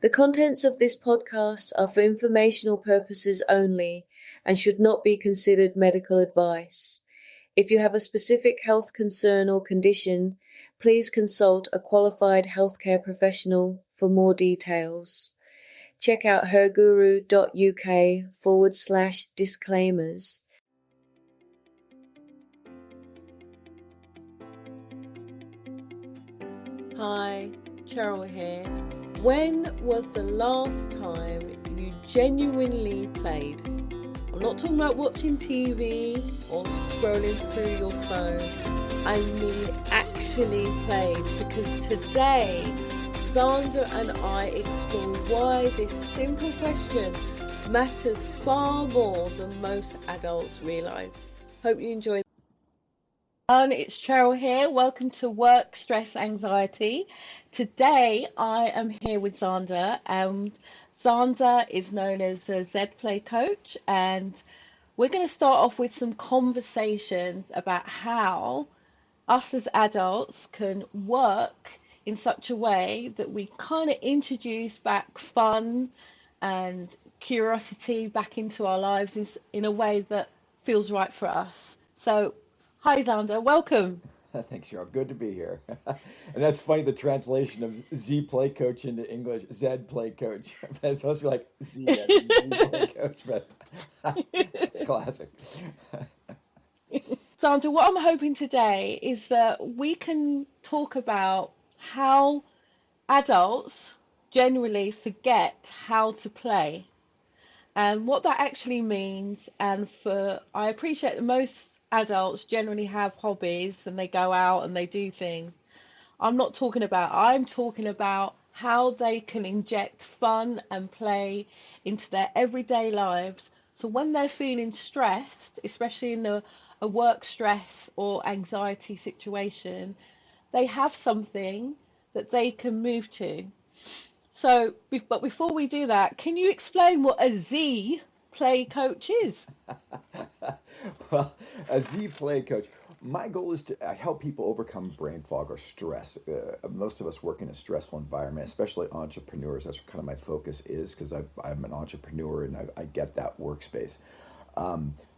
The contents of this podcast are for informational purposes only and should not be considered medical advice. If you have a specific health concern or condition, please consult a qualified healthcare professional for more details. Check out herguru.uk/disclaimers. Hi, Cheryl here. When was the last time you genuinely played? I'm not talking about watching TV or scrolling through your phone. I mean actually played, because today Xander and I explore why this simple question matters far more than most adults realise. Hope you enjoy. It's Cheryl here. Welcome to Work Stress Anxiety. Today I am here with Xander. Xander is known as a Z Play coach, and we're going to start off with some conversations about how us as adults can work in such a way that we kind of introduce back fun and curiosity back into our lives in a way that feels right for us. So, hi Xander, welcome. Thanks, Cheryl. Good to be here. And that's funny, the translation of Z Play Coach into English, Z Play Coach. It's supposed to be like Z Play Coach, but it's classic. Xander, what I'm hoping today is that we can talk about how adults generally forget how to play and what that actually means. And I appreciate that most adults generally have hobbies and they go out and they do things. I'm talking about how they can inject fun and play into their everyday lives. So when they're feeling stressed, especially in a work stress or anxiety situation, they have something that they can move to. So, but before we do that, can you explain what a Z Play coach is? Well, a Z Play Coach, my goal is to help people overcome brain fog or stress. Most of us work in a stressful environment, especially entrepreneurs. That's kind of my focus is, because I'm an entrepreneur and I get that workspace.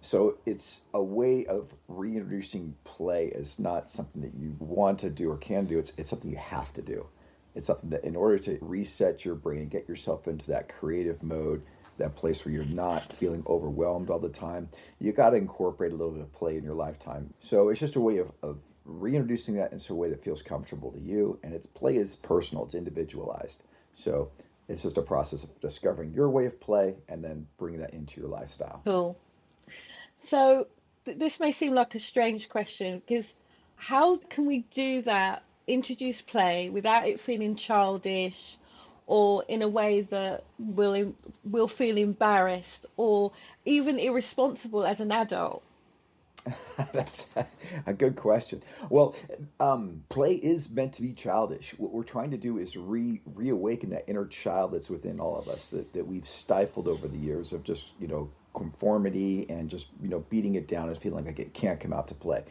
So it's a way of reintroducing play as not something that you want to do or can do. It's something you have to do. It's something that in order to reset your brain and get yourself into that creative mode, that place where you're not feeling overwhelmed all the time, you got to incorporate a little bit of play in your lifetime. So it's just a way of reintroducing that into a way that feels comfortable to you. And play is personal, it's individualized. So it's just a process of discovering your way of play and then bringing that into your lifestyle. Cool. So this may seem like a strange question, because how can we do that, introduce play without it feeling childish or in a way that will feel embarrassed or even irresponsible as an adult? That's a good question. Well, play is meant to be childish. What we're trying to do is reawaken that inner child that's within all of us that we've stifled over the years of just, conformity and just, beating it down and feeling like it can't come out to play.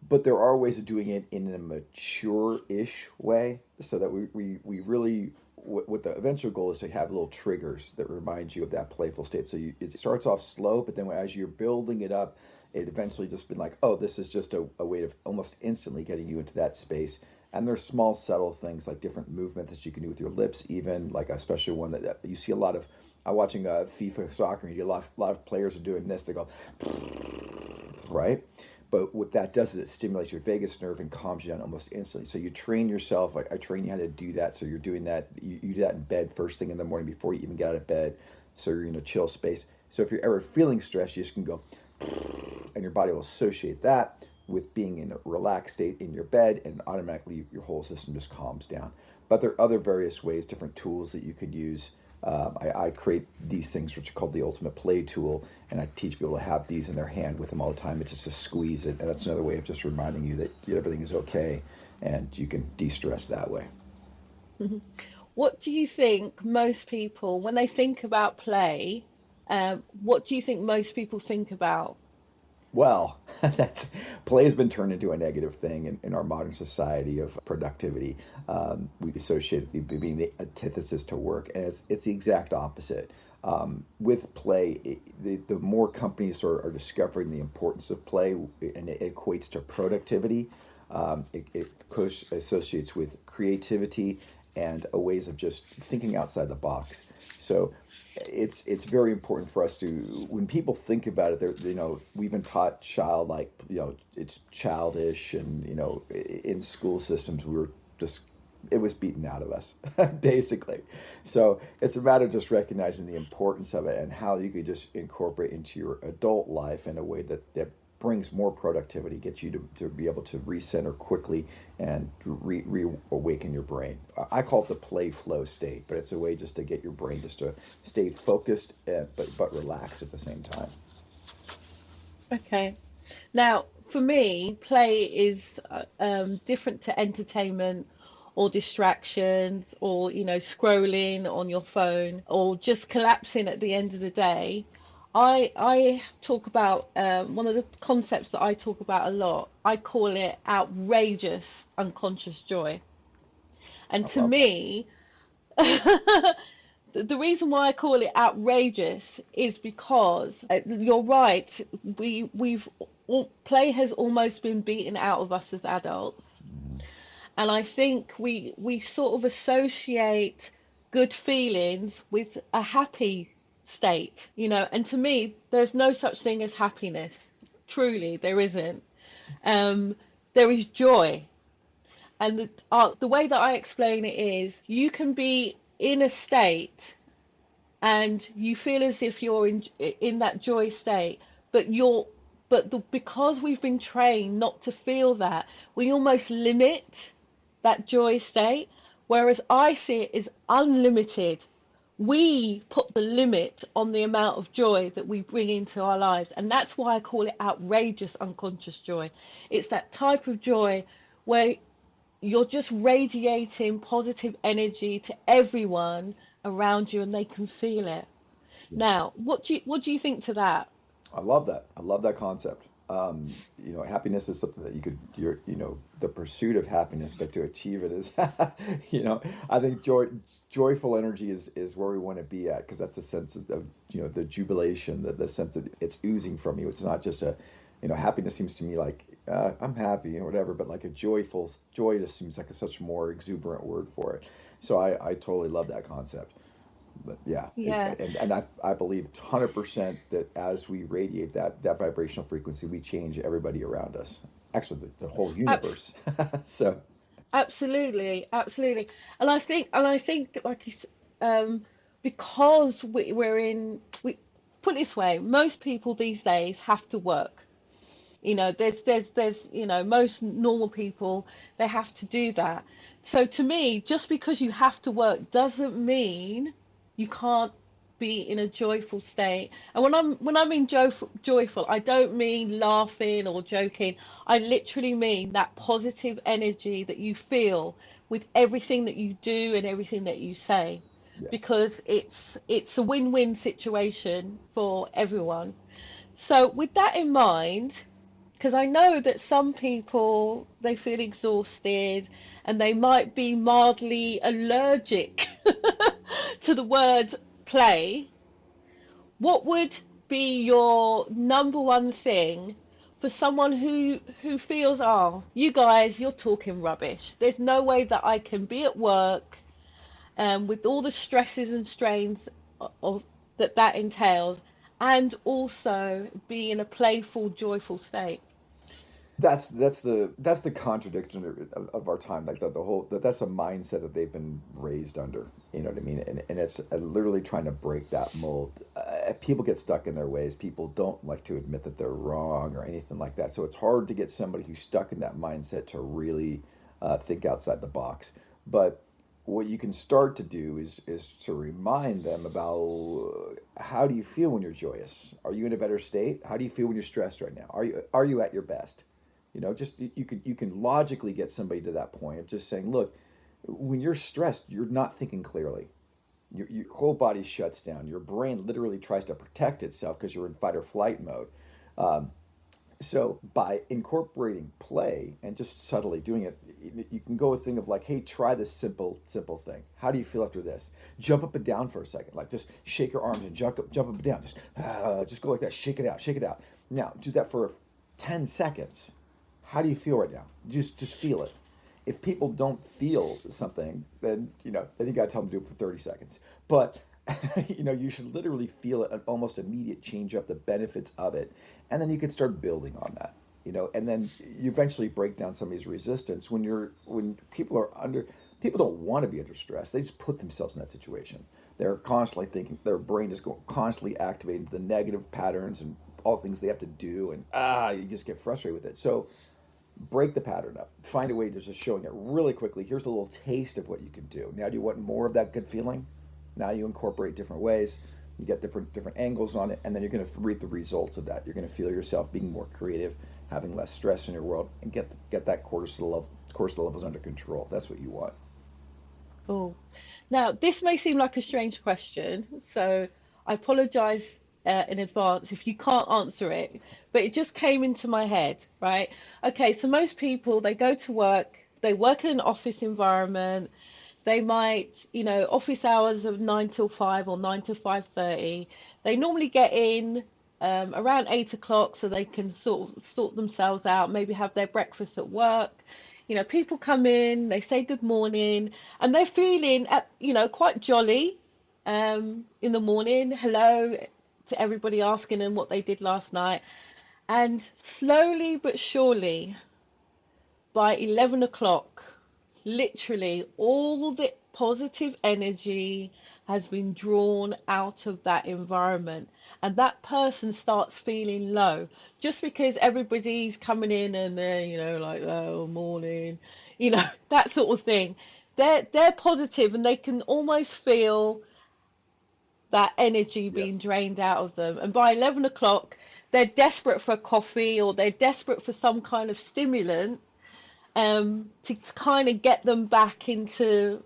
But there are ways of doing it in a mature-ish way so that we really, what the eventual goal is to have little triggers that remind you of that playful state. So it starts off slow, but then as you're building it up, it eventually just been like, oh, this is just a way of almost instantly getting you into that space. And there's small, subtle things like different movements that you can do with your lips, even like especially one that you see a lot of. I'm watching FIFA soccer, and you get a lot of players are doing this. They go, right? But what that does is it stimulates your vagus nerve and calms you down almost instantly. So you train yourself. I train you how to do that. So you're doing that. You do that in bed first thing in the morning before you even get out of bed. So you're in a chill space. So if you're ever feeling stressed, you just can go, and your body will associate that with being in a relaxed state in your bed, and automatically your whole system just calms down. But there are other various ways, different tools that you could use. I create these things which are called the ultimate play tool, and I teach people to have these in their hand with them all the time. It's just to squeeze it, and that's another way of just reminding you that everything is okay and you can de-stress that way. What do you think most people, when they think about play, what do you think most people think about? Well, that's play has been turned into a negative thing in our modern society of productivity. We associate it being the antithesis to work, and it's the exact opposite. With play, the more companies are discovering the importance of play, and it equates to productivity. Associates with creativity and ways of just thinking outside the box. So it's very important for us to, when people think about it, we've been taught childlike, it's childish, and in school systems we were just, it was beaten out of us basically. So it's a matter of just recognizing the importance of it and how you could just incorporate into your adult life in a way that brings more productivity, gets you to be able to recenter quickly and reawaken your brain. I call it the play flow state, but it's a way just to get your brain just to stay focused, but relax at the same time. Okay. Now, for me, play is different to entertainment or distractions or, scrolling on your phone or just collapsing at the end of the day. I talk about one of the concepts that I talk about a lot. I call it outrageous unconscious joy. And I to love that. me, the reason why I call it outrageous is because you're right. We've play has almost been beaten out of us as adults, Mhm. and I think we sort of associate good feelings with a happy state, And to me, there's no such thing as happiness. Truly, there isn't. Um, there is joy. And the way that I explain it is you can be in a state and you feel as if you're in that joy state, but because we've been trained not to feel that, we almost limit that joy state. Whereas I see it as unlimited. We put the limit on the amount of joy that we bring into our lives, and that's why I call it outrageous unconscious joy. It's that type of joy where you're just radiating positive energy to everyone around you and they can feel it. Yeah. Now, what do you think to that? I love that. I love that concept. Happiness is something that the pursuit of happiness, but to achieve it is, I think joyful energy is where we want to be at, because that's the sense of, the jubilation, the sense that it's oozing from you. It's not just happiness seems to me like, I'm happy or whatever, but like a joy just seems like a such more exuberant word for it. So I totally love that concept. But yeah, Yeah, and I believe 100% that as we radiate that vibrational frequency, we change everybody around us. Actually, the whole abs- universe. So absolutely, absolutely. And I think, like because we're in, we put it this way, most people these days have to work. There's most normal people, they have to do that. So to me, just because you have to work doesn't mean you can't be in a joyful state. And when I mean joyful, I don't mean laughing or joking. I literally mean that positive energy that you feel with everything that you do and everything that you say, yeah, because it's a win-win situation for everyone. So with that in mind, because I know that some people they feel exhausted and they might be mildly allergic to the word play, what would be your number one thing for someone who feels, oh, you guys, you're talking rubbish. There's no way that I can be at work with all the stresses and strains of that entails, and also be in a playful, joyful state. that's the contradiction of our time. Like the whole that's a mindset that they've been raised under. You know what I mean? And it's literally trying to break that mold. People get stuck in their ways. People don't like to admit that they're wrong or anything like that. So it's hard to get somebody who's stuck in that mindset to really think outside the box. But what you can start to do is to remind them about, how do you feel when you're joyous? Are you in a better state? How do you feel when you're stressed right now? Are you at your best? Just you can logically get somebody to that point of just saying, look, when you're stressed, you're not thinking clearly. Your whole body shuts down. Your brain literally tries to protect itself because you're in fight or flight mode. Um, So by incorporating play and just subtly doing it, you can go a thing of like, hey, try this simple thing. How do you feel after this? Jump up and down for a second, like just shake your arms and jump up and down. Just go like that, shake it out, shake it out. Now do that for 10 seconds. How do you feel right now? Just feel it. If people don't feel something, then then you got to tell them to do it for 30 seconds. But you should literally feel it, an almost immediate change up, the benefits of it, and then you can start building on that. And then you eventually break down somebody's resistance when people don't want to be under stress. They just put themselves in that situation. They're constantly thinking, their brain is constantly activating the negative patterns and all things they have to do, and you just get frustrated with it. So break the pattern up. Find a way to just showing it really quickly. Here's a little taste of what you can do. Now, do you want more of that good feeling? Now you incorporate different ways. You get different angles on it, and then you're going to reap the results of that. You're going to feel yourself being more creative, having less stress in your world, and get that cortisol levels under control. That's what you want. Oh, now this may seem like a strange question, so I apologize in advance if you can't answer it, but it just came into my head, right? Okay, so most people they go to work, they work in an office environment, they might, office hours of 9 till 5 or 9 to 5:30. They normally get in around 8 o'clock so they can sort themselves out, maybe have their breakfast at work. People come in, they say good morning, and they're feeling, quite jolly in the morning. Hello to everybody asking them what they did last night. And slowly but surely, by 11 o'clock, literally all the positive energy has been drawn out of that environment. And that person starts feeling low just because everybody's coming in and they're, like, oh, morning, that sort of thing. They're positive and they can almost feel that energy Yeah. being drained out of them. And by 11 o'clock, they're desperate for a coffee or they're desperate for some kind of stimulant to kind of get them back into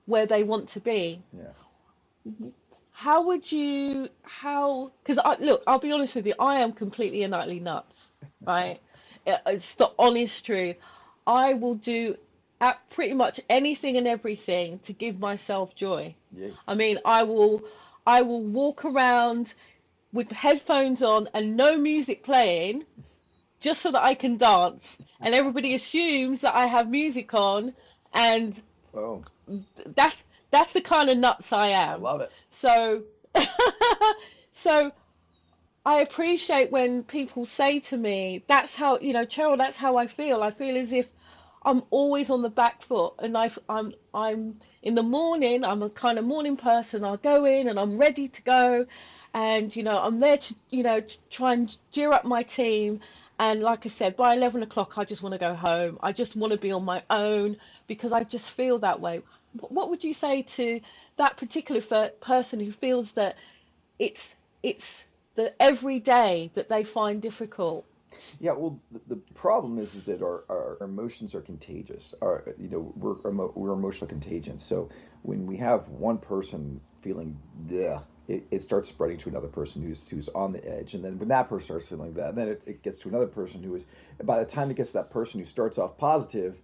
where they want to be. Yeah. How would you, because look, I'll be honest with you, I am completely and utterly nuts, right? It's the honest truth. I will do pretty much anything and everything to give myself joy. Yeah. I mean, I will walk around with headphones on and no music playing just so that I can dance. And everybody assumes that I have music on, and Oh, that's that's the kind of nuts I I am. love it. So so I appreciate when people say to me, that's how, Cheryl, that's how I feel. I feel as if I'm always on the back foot, and I'm in the morning, I'm a kind of morning person. I'll go in and I'm ready to go, and I'm there to try and cheer up my team. And like I said, by 11 o'clock, I just want to go home. I just want to be on my own because I just feel that way. What would you say to that particular person who feels that it's the everyday that they find difficult? Yeah, well, the problem is that our emotions are contagious. We're emotional contagion. So when we have one person feeling bleh, it starts spreading to another person who's on the edge, and then when that person starts feeling that, then it gets to another person who is. By the time it gets to that person who starts off positive,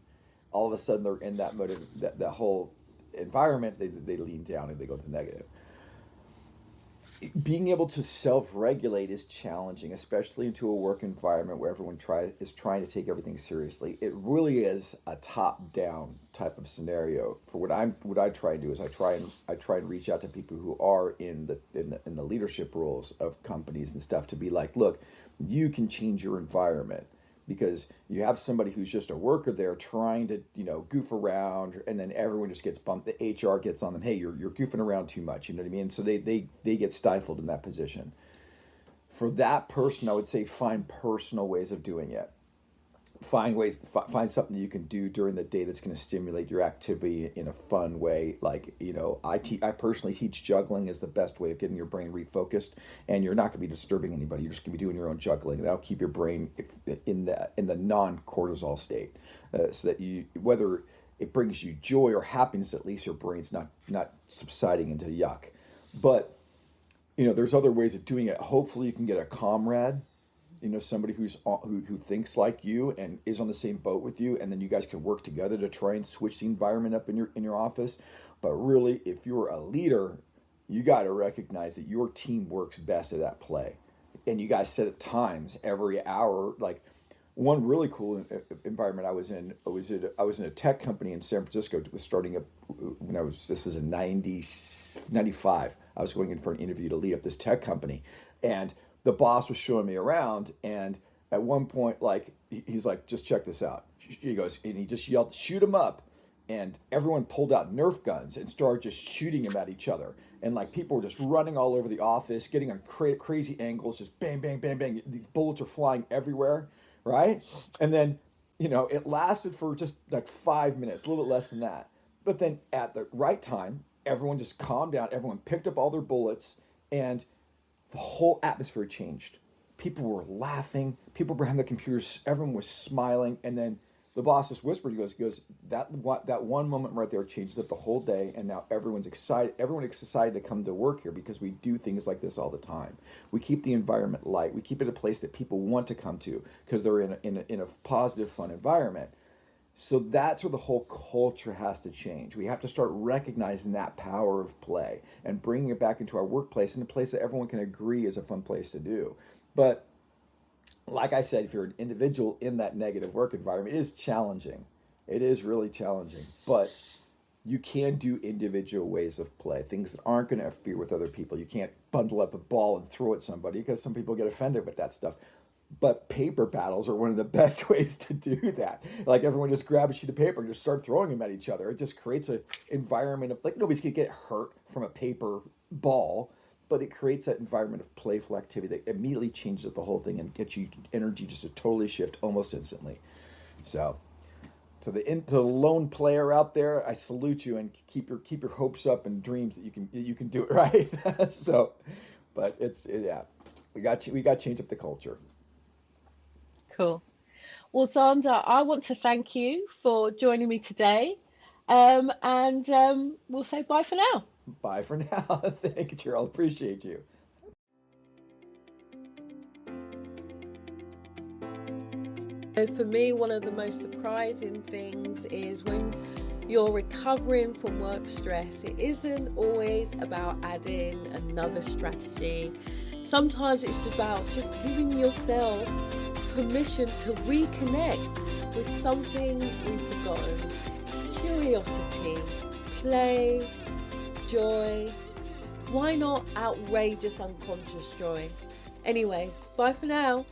all of a sudden they're in that motive, that whole environment. They lean down and they go to the negative. Being able to self-regulate is challenging, especially into a work environment where everyone is trying to take everything seriously. It really is a top-down type of scenario. For what I try and do is I try and reach out to people who are in the leadership roles of companies and stuff to be like, look, you can change your environment because you have somebody who's just a worker there trying to goof around, and then everyone just gets bumped. The HR gets on them. Hey, you're goofing around too much. You know what I mean? So they get stifled in that position. For that person, I would say find personal ways of doing it. Find something you can do during the day that's going to stimulate your activity in a fun way. Like, I personally teach juggling is the best way of getting your brain refocused, and you're not going to be disturbing anybody. You're just going to be doing your own juggling. That'll keep your brain in the non-cortisol state, so that whether it brings you joy or happiness, at least your brain's not subsiding into yuck. But there's other ways of doing it. Hopefully you can get a comrade somebody who thinks like you and is on the same boat with you, and then you guys can work together to try and switch the environment up in your office. But really, if you're a leader, you got to recognize that your team works best at that play, and you guys set up times every hour. Like one really cool environment I was in, I was in a tech company in San Francisco. It was starting up when this is in 95. I was going in for an interview to lead up this tech company, and the boss was showing me around, and at one point, like, he's like, just check this out. He goes, and he just yelled, shoot him up. And everyone pulled out Nerf guns and started just shooting them at each other. And like people were just running all over the office, getting on crazy angles, just bang, bang, bang, bang. The bullets are flying everywhere, right? And then, it lasted for just like 5 minutes, a little bit less than that. But then at the right time, everyone just calmed down. Everyone picked up all their bullets, and the whole atmosphere changed. People were laughing. People behind the computers, everyone was smiling. And then the boss just whispered, he goes, that one moment right there changes up the whole day, and now everyone's excited. Everyone is excited to come to work here because we do things like this all the time. We keep the environment light. We keep it a place that people want to come to because they're in a positive, fun environment. So that's where the whole culture has to change. We have to start recognizing that power of play and bringing it back into our workplace, in a place that everyone can agree is a fun place to do. But like I said, if you're an individual in that negative work environment, it is challenging. It is really challenging. But you can do individual ways of play, things that aren't going to interfere with other people. You can't bundle up a ball and throw at somebody because some people get offended with that stuff. But paper battles are one of the best ways to do that. Like everyone just grab a sheet of paper and just start throwing them at each other. It just creates an environment of, like, nobody's going to get hurt from a paper ball, but it creates that environment of playful activity that immediately changes up the whole thing and gets you energy just to totally shift almost instantly. So to the lone player out there, I salute you, and keep your hopes up and dreams that you can do it, right. So, but we got to change up the culture. Cool. Well, Zander, I want to thank you for joining me today. And we'll say bye for now. Bye for now. Thank you, Cheryl. Appreciate you. So for me, one of the most surprising things is when you're recovering from work stress, it isn't always about adding another strategy. Sometimes it's about just giving yourself permission to reconnect with something we've forgotten. Curiosity, play, joy. Why not outrageous unconscious joy? Anyway, bye for now.